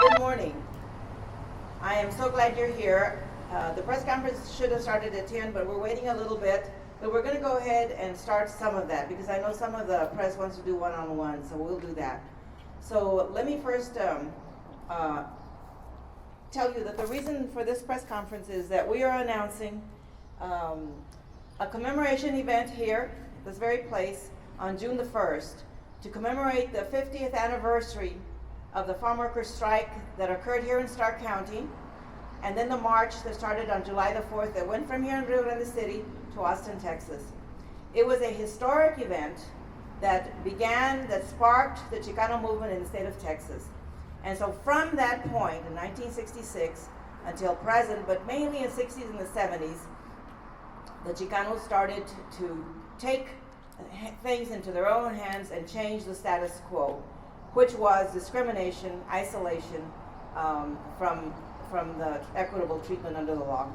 Good morning. I am so glad you're here. The press conference should have started at 10, but we're waiting a little bit. But we're going to go ahead and start some of that because I know some of the press wants to do one-on-one, so we'll do that. So let me first tell you that the reason for this press conference is that we are announcing a commemoration event here, this very place, on June the 1st, to commemorate the 50th anniversary of the farm workers' strike that occurred here in Stark County, and then the march that started on July the 4th that went from here in Rio Grande City to Austin, Texas. It was a historic event that sparked the Chicano movement in the state of Texas. And so from that point in 1966 until present, but mainly in the 60s and the 70s, the Chicanos started to take things into their own hands and change the status quo, which was discrimination, isolation from the equitable treatment under the law.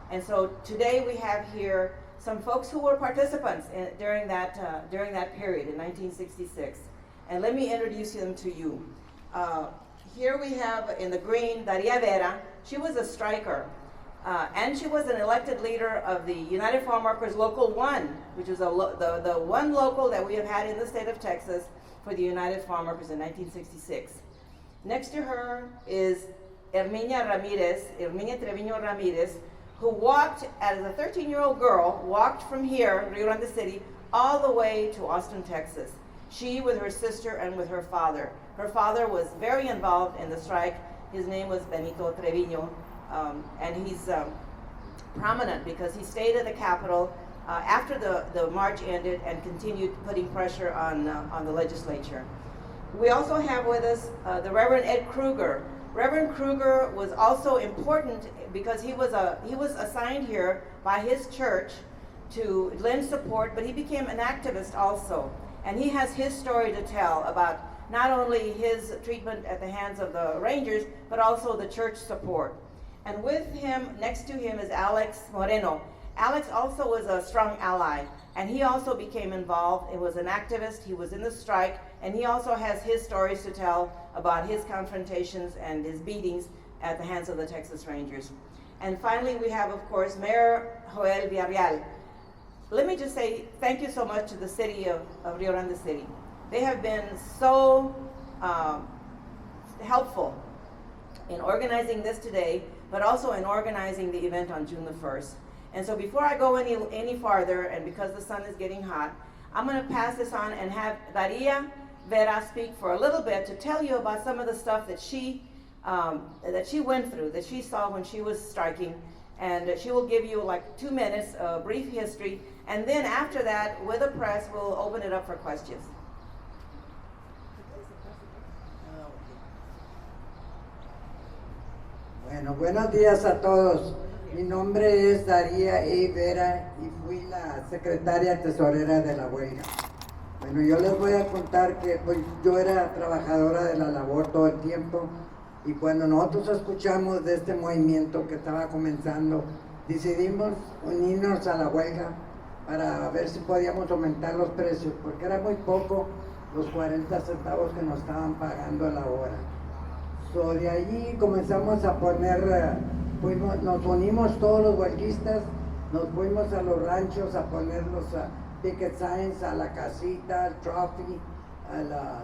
And so today we have here some folks who were participants during that period in 1966. And let me introduce them to you. Here we have in the green, Daria Vera. She was a striker. And she was an elected leader of the United Farm Workers Local 1, which is the one local that we have had in the state of Texas for the United Farm Workers in 1966. Next to her is Herminia Treviño Ramirez, who walked, as a 13-year-old girl, walked from here, Rio Grande City, all the way to Austin, Texas. She with her sister and with her father. Her father was very involved in the strike. His name was Benito Treviño, and he's prominent because he stayed at the Capitol after the march ended and continued putting pressure on the legislature. We also have with us the Reverend Ed Kruger. Reverend Kruger was also important because he was assigned here by his church to lend support, but he became an activist also. And he has his story to tell about not only his treatment at the hands of the Rangers, but also the church support. And with him, next to him, is Alex Moreno. Alex also was a strong ally, and he also became involved. He was an activist, he was in the strike, and he also has his stories to tell about his confrontations and his beatings at the hands of the Texas Rangers. And finally, we have, of course, Mayor Joel Villarreal. Let me just say thank you so much to the city of Rio Grande City. They have been so helpful in organizing this today, but also in organizing the event on June the 1st. And so before I go any farther, and because the sun is getting hot, I'm going to pass this on and have Daria Vera speak for a little bit to tell you about some of the stuff that she went through, that she saw when she was striking. And she will give you like 2 minutes of brief history. And then after that, with the press, we'll open it up for questions. Bueno, buenos días a todos. Mi nombre es Daria E. Vera y fui la secretaria tesorera de la huelga. Bueno, yo les voy a contar que pues, yo era trabajadora de la labor todo el tiempo y cuando nosotros escuchamos de este movimiento que estaba comenzando, decidimos unirnos a la huelga para ver si podíamos aumentar los precios, porque era muy poco los 40 centavos que nos estaban pagando a la hora. So, de allí comenzamos a poner, nos unimos todos los huelguistas, nos fuimos a los ranchos a poner los picket signs, a la casita, al trophy,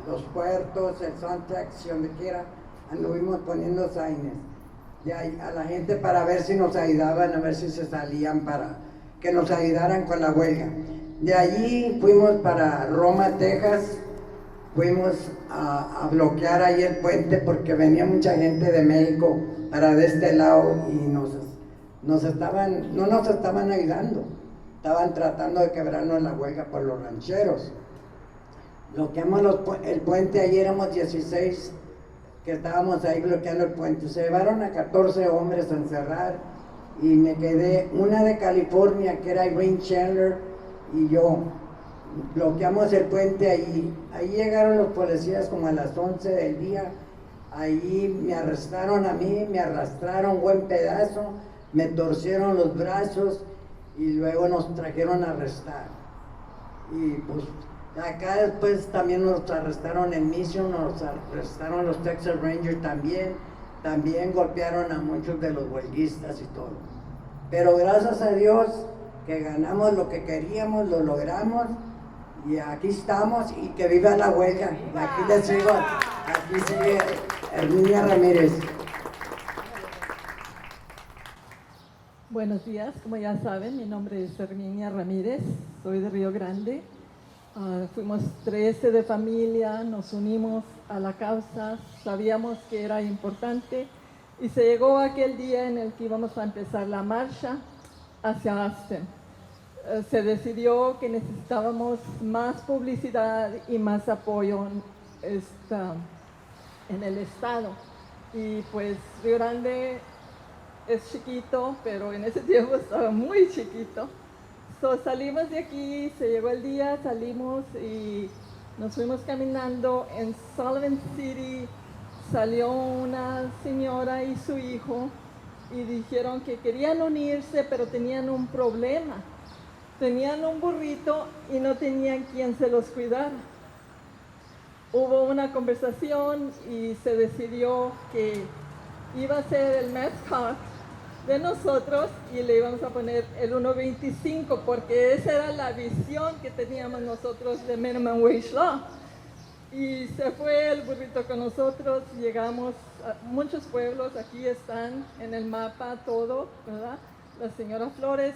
los puertos, el Suntex, donde quiera, anduvimos poniendo signs a la gente para ver si nos ayudaban, a ver si se salían para que nos ayudaran con la huelga. De allí fuimos para Roma, Texas. Fuimos a bloquear ahí el puente porque venía mucha gente de México para de este lado y no nos estaban ayudando. Estaban tratando de quebrarnos la huelga por los rancheros. Bloqueamos el puente, ahí éramos 16 que estábamos ahí bloqueando el puente. Se llevaron a 14 hombres a encerrar y me quedé, una de California que era Irene Chandler y yo. Bloqueamos el puente ahí llegaron los policías como a las 11 del día, ahí me arrestaron a mí, me arrastraron buen pedazo, me torcieron los brazos y luego nos trajeron a arrestar. Y pues acá después también nos arrestaron en Mission, nos arrestaron los Texas Rangers también, también golpearon a muchos de los huelguistas y todo. Pero gracias a Dios que ganamos lo que queríamos, lo logramos y aquí estamos y que viva la huelga. Aquí les sigo, aquí sigue Herminia Ramírez. Buenos días, como ya saben, mi nombre es Herminia Ramírez, soy de Rio Grande. Fuimos 13 de familia, nos unimos a la causa, sabíamos que era importante y se llegó aquel día en el que íbamos a empezar la marcha hacia Austin. Se decidió que necesitábamos más publicidad y más apoyo en el estado. Y pues Rio Grande es chiquito, pero en ese tiempo estaba muy chiquito. Salimos de aquí, se llegó el día, salimos y nos fuimos caminando. En Sullivan City salió una señora y su hijo y dijeron que querían unirse, pero tenían un problema. Tenían un burrito y no tenían quien se los cuidara. Hubo una conversación y se decidió que iba a ser el mascot de nosotros y le íbamos a poner el 1.25 porque esa era la visión que teníamos nosotros de Minimum Wage Law. Y se fue el burrito con nosotros, llegamos a muchos pueblos, aquí están en el mapa todo, ¿verdad? La señora Flores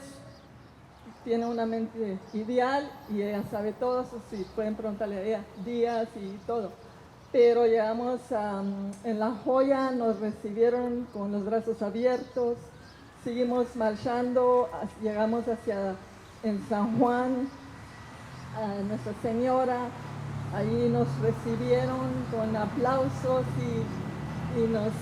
tiene una mente ideal y ella sabe todo, si pueden preguntarle a ella, días y todo. Pero llegamos en La Joya, nos recibieron con los brazos abiertos, seguimos marchando, llegamos en San Juan, a Nuestra Señora, ahí nos recibieron con aplausos y nos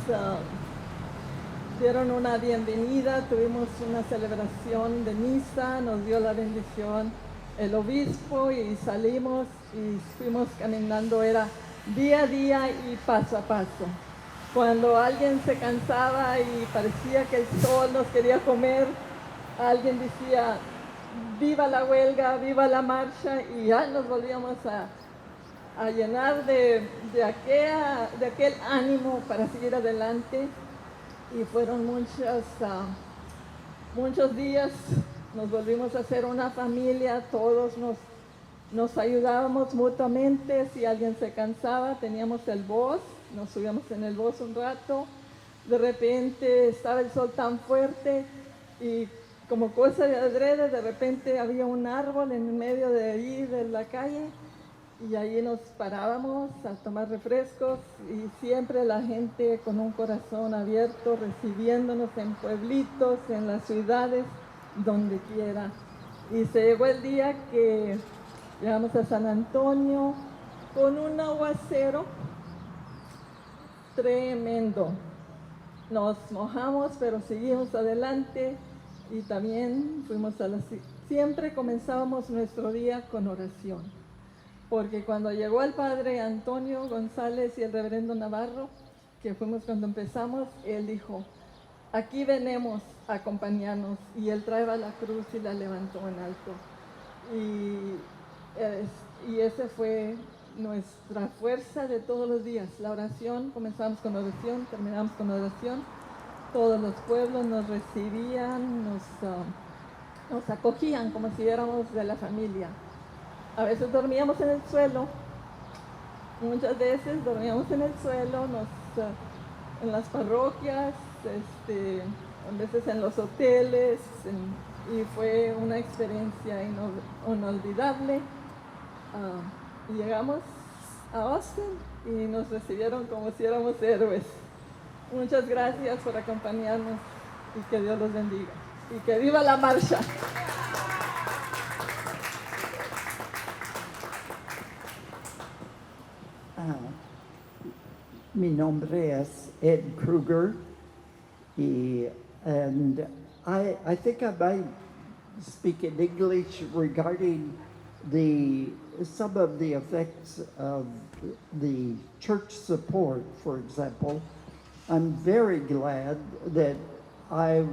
dieron una bienvenida, tuvimos una celebración de misa, nos dio la bendición el obispo y salimos y fuimos caminando, era día a día y paso a paso. Cuando alguien se cansaba y parecía que el sol nos quería comer, alguien decía, viva la huelga, viva la marcha, y ya nos volvíamos a llenar de aquel ánimo para seguir adelante. Y fueron muchos días, nos volvimos a hacer una familia, todos nos ayudábamos mutuamente. Si alguien se cansaba, teníamos el bus, nos subíamos en el bus un rato, de repente estaba el sol tan fuerte y como cosa de adrede, de repente había un árbol en medio de ahí, de la calle, y ahí nos parábamos a tomar refrescos y siempre la gente con un corazón abierto, recibiéndonos en pueblitos, en las ciudades, donde quiera. Y se llegó el día que llegamos a San Antonio con un aguacero tremendo. Nos mojamos, pero seguimos adelante y también siempre comenzábamos nuestro día con oración. Porque cuando llegó el padre Antonio González y el reverendo Navarro, que fuimos cuando empezamos, él dijo, aquí venimos a acompañarnos, y él traía la cruz y la levantó en alto. Y ese fue nuestra fuerza de todos los días, la oración. Comenzamos con oración, terminamos con oración. Todos los pueblos nos recibían, nos acogían como si éramos de la familia. A veces dormíamos en el suelo, muchas veces dormíamos en el suelo, en las parroquias, a veces en los hoteles, y fue una experiencia inolvidable. Y llegamos a Austin y nos recibieron como si éramos héroes. Muchas gracias por acompañarnos y que Dios los bendiga. Y que viva la marcha. Mi nombre es Ed Kruger, and I think I might speak in English regarding some of the effects of the church support. For example, I'm very glad that I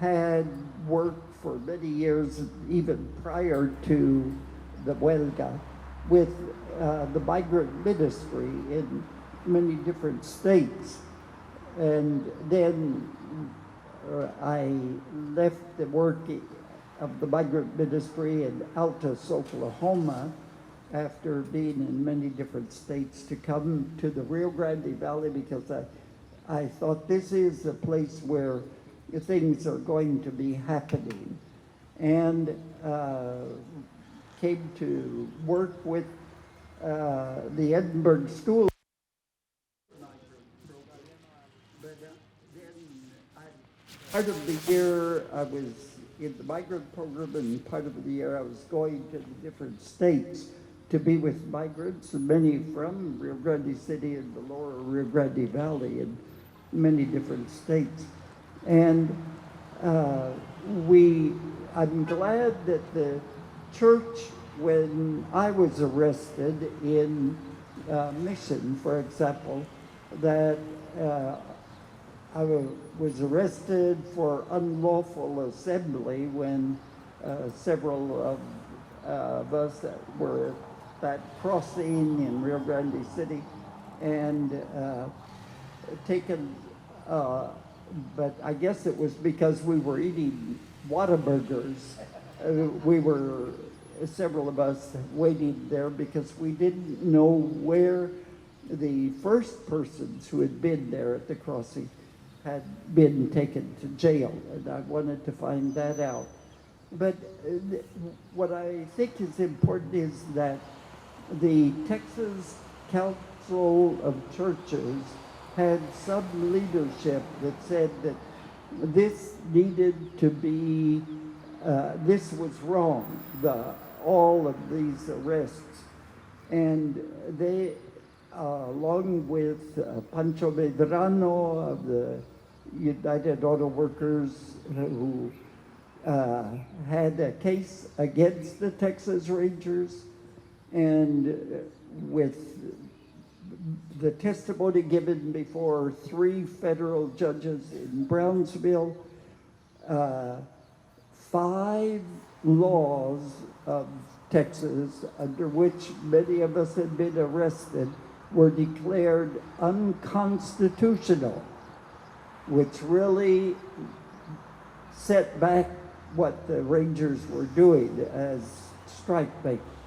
had worked for many years, even prior to the huelga, with the migrant ministry in many different states. And then I left the work of the migrant ministry in Altus, Oklahoma, after being in many different states, to come to the Rio Grande Valley because I thought this is a place where things are going to be happening. And came to work with the Edinburgh School. Part of the year I was in the migrant program, and part of the year I was going to the different states to be with migrants, and many from Rio Grande City and the lower Rio Grande Valley in many different states. And I'm glad that the church, when I was arrested in Mission, for example, that I was arrested for unlawful assembly when several of us that were at that crossing in Rio Grande City, and taken, but I guess it was because we were eating Whataburgers. We were, several of us, waiting there because we didn't know where the first persons who had been there at the crossing had been taken to jail, and I wanted to find that out. But what I think is important is that the Texas Council of Churches had some leadership that said that this needed to be, this was wrong, all of these arrests. And they, along with Pancho Medrano of the United Auto Workers, who had a case against the Texas Rangers, and with the testimony given before 3 federal judges in Brownsville, 5 laws of Texas under which many of us had been arrested were declared unconstitutional, which really set back what the Rangers were doing as strike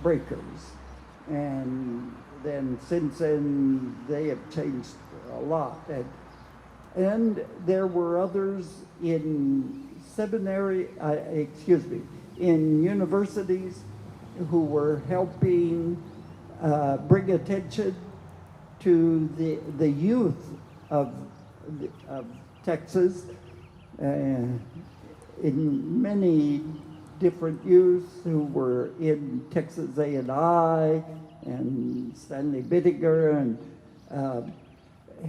breakers. And then since then, they have changed a lot. And there were others in in universities who were helping bring attention to the youth of Texas, in many different youth who were in Texas A&I and Stanley Bittiger, and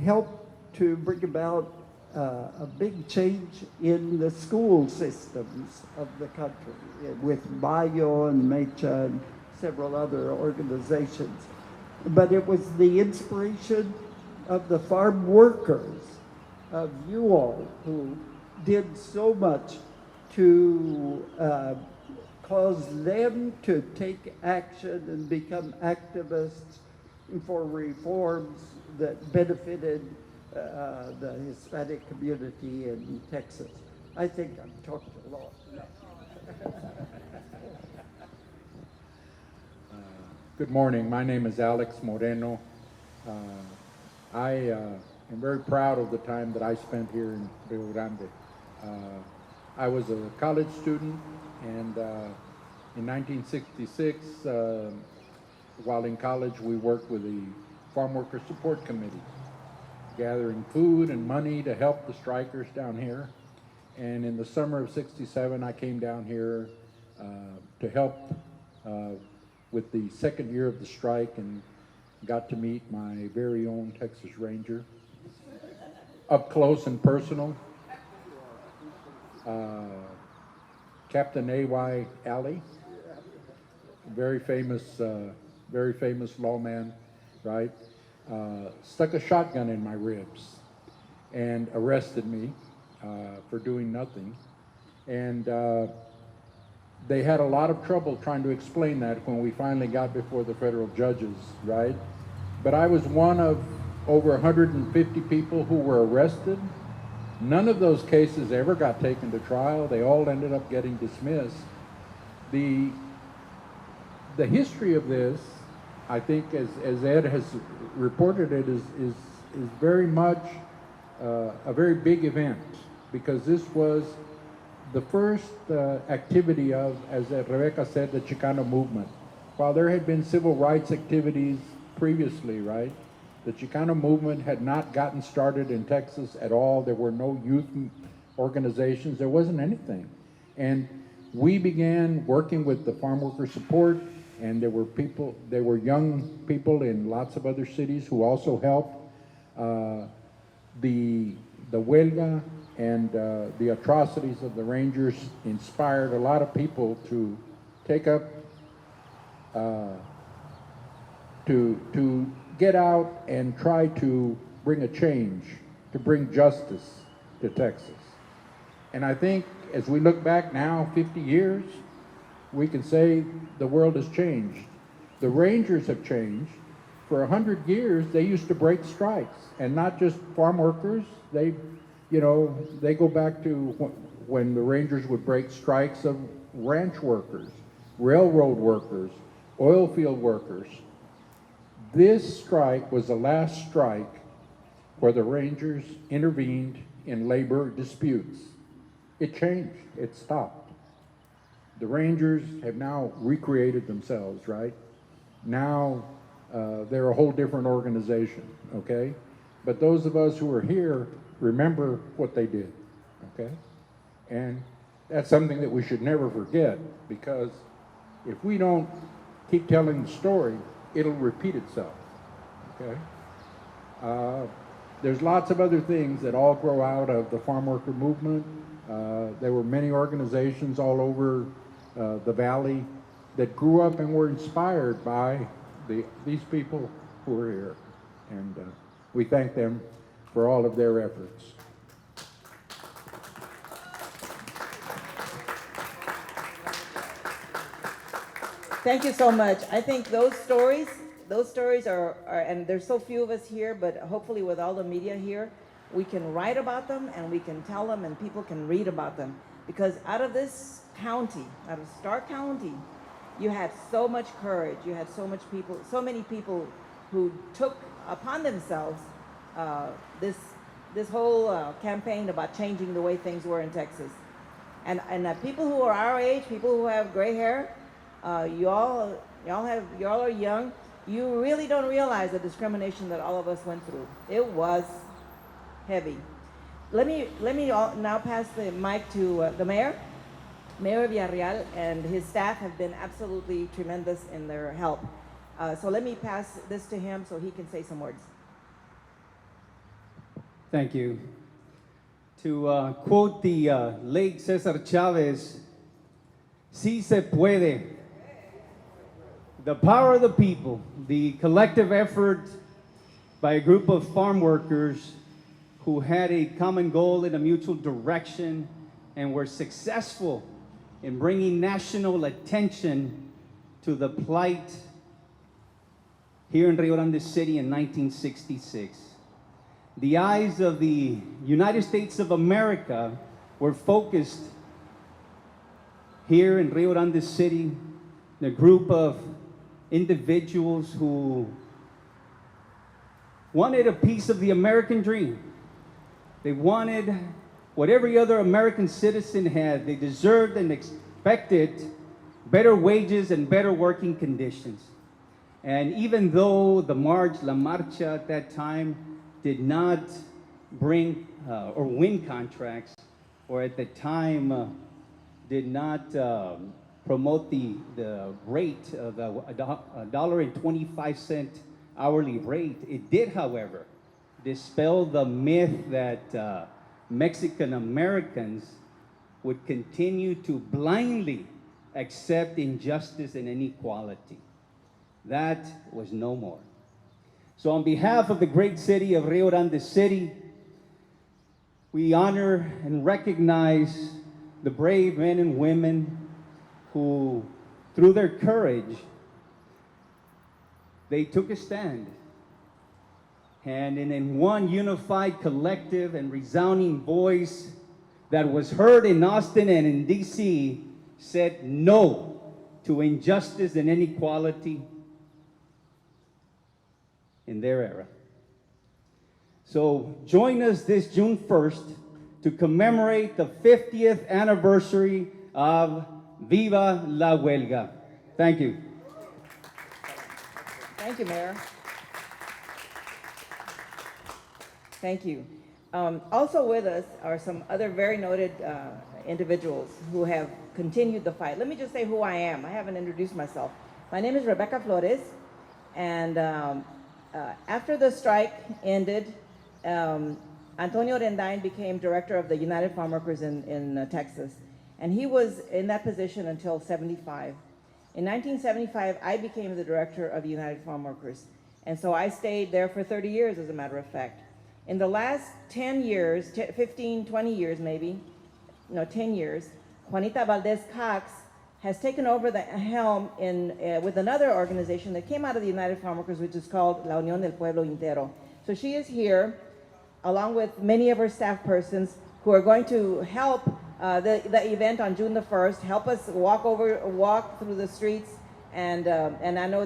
helped to bring about a big change in the school systems of the country with Mayo and Mecha and several other organizations. But it was the inspiration of the farm workers, of you all, who did so much to cause them to take action and become activists for reforms that benefited the Hispanic community in Texas. I think I've talked a lot. Good morning. My name is Alex Moreno. I am very proud of the time that I spent here in Rio Grande. I was a college student, and in 1966, while in college, we worked with the Farm Worker Support Committee, gathering food and money to help the strikers down here. And in the summer of '67, I came down here to help with the second year of the strike, and got to meet my very own Texas Ranger up close and personal. Captain A.Y. Alley, very famous lawman, right? Stuck a shotgun in my ribs and arrested me for doing nothing. And they had a lot of trouble trying to explain that when we finally got before the federal judges, right? But I was one of over 150 people who were arrested. None of those cases ever got taken to trial. They all ended up getting dismissed. The history of this, I think, as Ed has reported it, is very much a very big event, because this was the first activity of, as Rebecca said, the Chicano movement. While there had been civil rights activities previously, right, the Chicano movement had not gotten started in Texas at all. There were no youth organizations. There wasn't anything. And we began working with the Farm Worker Support, and there were young people in lots of other cities who also helped. The huelga and the atrocities of the Rangers inspired a lot of people to take up, to get out and try to bring a change, to bring justice to Texas. And I think as we look back now, 50 years, we can say the world has changed. The Rangers have changed. For 100 years, they used to break strikes, and not just farm workers. They go back to when the Rangers would break strikes of ranch workers, railroad workers, oil field workers. This strike was the last strike where the Rangers intervened in labor disputes. It changed, it stopped. The Rangers have now recreated themselves, right? Now they're a whole different organization, okay? But those of us who are here remember what they did, okay? And that's something that we should never forget, because if we don't keep telling the story, it'll repeat itself, okay? There's lots of other things that all grow out of the farm worker movement. There were many organizations all over the valley that grew up and were inspired by these people who are here. And we thank them for all of their efforts. Thank you so much. I think those stories are, and there's so few of us here, but hopefully with all the media here, we can write about them and we can tell them and people can read about them. Because out of this county, out of Stark County, you had so much courage, you had so many people who took upon themselves this whole campaign about changing the way things were in Texas. And people who are our age, people who have gray hair, y'all are young. You really don't realize the discrimination that all of us went through. It was heavy. Let me now pass the mic to the mayor. Mayor Villarreal and his staff have been absolutely tremendous in their help. So let me pass this to him so he can say some words. Thank you. To quote the late Cesar Chavez, "Sí se puede." The power of the people, the collective effort by a group of farm workers who had a common goal and a mutual direction and were successful in bringing national attention to the plight here in Rio Grande City in 1966. The eyes of the United States of America were focused here in Rio Grande City, the group of individuals who wanted a piece of the American dream. They wanted what every other American citizen had. They deserved and expected better wages and better working conditions. And even though the march, La Marcha at that time, did not bring or win contracts, or at the time did not promote the rate of $1.25 hourly rate, it did, however, dispel the myth that Mexican Americans would continue to blindly accept injustice and inequality. That was no more. So on behalf of the great city of Rio Grande City, we honor and recognize the brave men and women who, through their courage, they took a stand and in one unified, collective, and resounding voice that was heard in Austin and in DC, said no to injustice and inequality in their era. So join us this June 1st to commemorate the 50th anniversary of Viva la Huelga. Thank you. Thank you, Mayor. Thank you. Also with us are some other very noted individuals who have continued the fight. Let me just say who I am. I haven't introduced myself. My name is Rebecca Flores, and after the strike ended, Antonio Rendain became director of the United Farm Workers in Texas, and he was in that position until 75. In 1975, I became the director of the United Farm Workers, and so I stayed there for 30 years, as a matter of fact. In the last 10 years, 15, 20 years maybe, no, 10 years, Juanita Valdez Cox has taken over the helm with another organization that came out of the United Farm Workers, which is called La Unión del Pueblo Entero. So she is here, along with many of her staff persons, who are going to help the event on June the 1st, help us walk through the streets, and I know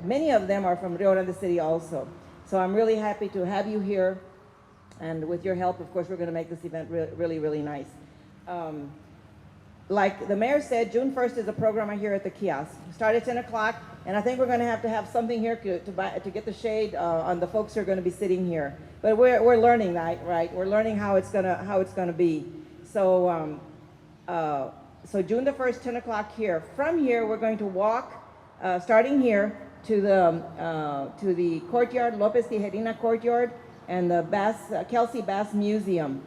many of them are from Rio Grande City also. So I'm really happy to have you here, and with your help, of course, we're going to make this event really, really nice. Like the mayor said, June 1st is a program here at the kiosk. We start at 10 o'clock, and I think we're going to have something here to get the shade on the folks who are going to be sitting here. But we're learning that, right? We're learning how it's gonna be. So so June the 1st, 10 o'clock here. From here, we're going to walk, starting here, to the courtyard, Lopez Tijerina courtyard, and the Kelsey Bass Museum.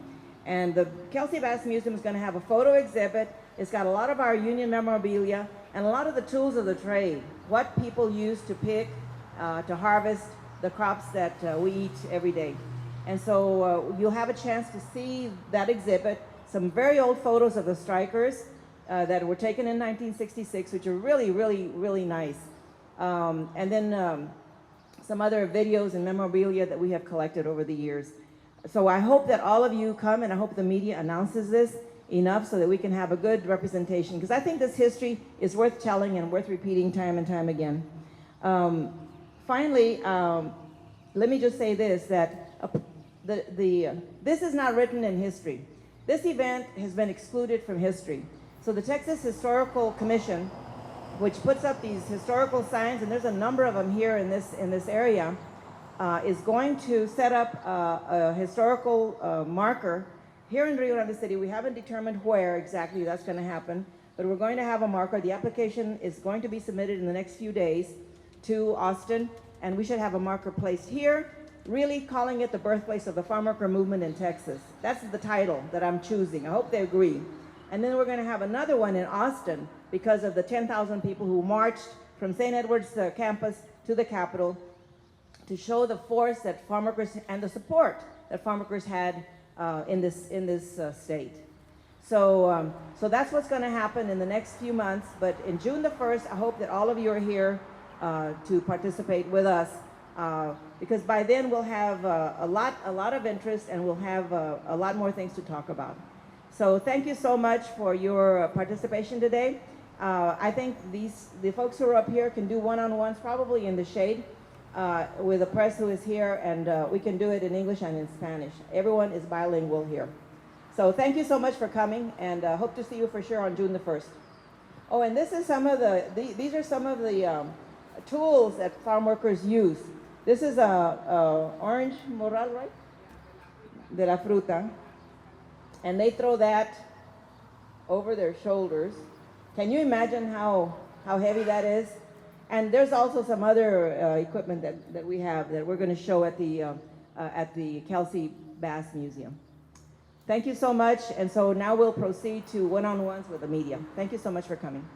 And the Kelsey Bass Museum is going to have a photo exhibit. It's got a lot of our union memorabilia and a lot of the tools of the trade, what people use to pick, to harvest the crops that we eat every day. And so you'll have a chance to see that exhibit, some very old photos of the strikers that were taken in 1966, which are really, really, really nice. And then some other videos and memorabilia that we have collected over the years. So I hope that all of you come, and I hope the media announces this enough so that we can have a good representation, because I think this history is worth telling and worth repeating time and time again. Finally, let me just say this, that this is not written in history. This event has been excluded from history. So the Texas Historical Commission, which puts up these historical signs, and there's a number of them here in this area, is going to set up a historical marker here in Rio Grande City. We haven't determined where exactly that's going to happen, but we're going to have a marker. The application is going to be submitted in the next few days to Austin, and we should have a marker placed here, really calling it the birthplace of the farm worker movement in Texas. That's the title that I'm choosing. I hope they agree. And then we're going to have another one in Austin because of the 10,000 people who marched from St. Edward's campus to the Capitol to show the force that farm workers and the support that farm workers had in this state. So that's what's going to happen in the next few months. But in June the 1st, I hope that all of you are here to participate with us, because by then we'll have a lot of interest, and we'll have a lot more things to talk about. So thank you so much for your participation today. I think the folks who are up here can do one-on-ones probably in the shade with the press who is here, and we can do it in English and in Spanish. Everyone is bilingual here. So thank you so much for coming, and hope to see you for sure on June the 1st. Oh, and this is these are some of the tools that farm workers use. This is a orange morral, right? De la fruta. And they throw that over their shoulders. Can you imagine how heavy that is? And there's also some other equipment that we have that we're going to show at the Kelsey Bass Museum. Thank you so much. And so now we'll proceed to one-on-ones with the media. Thank you so much for coming.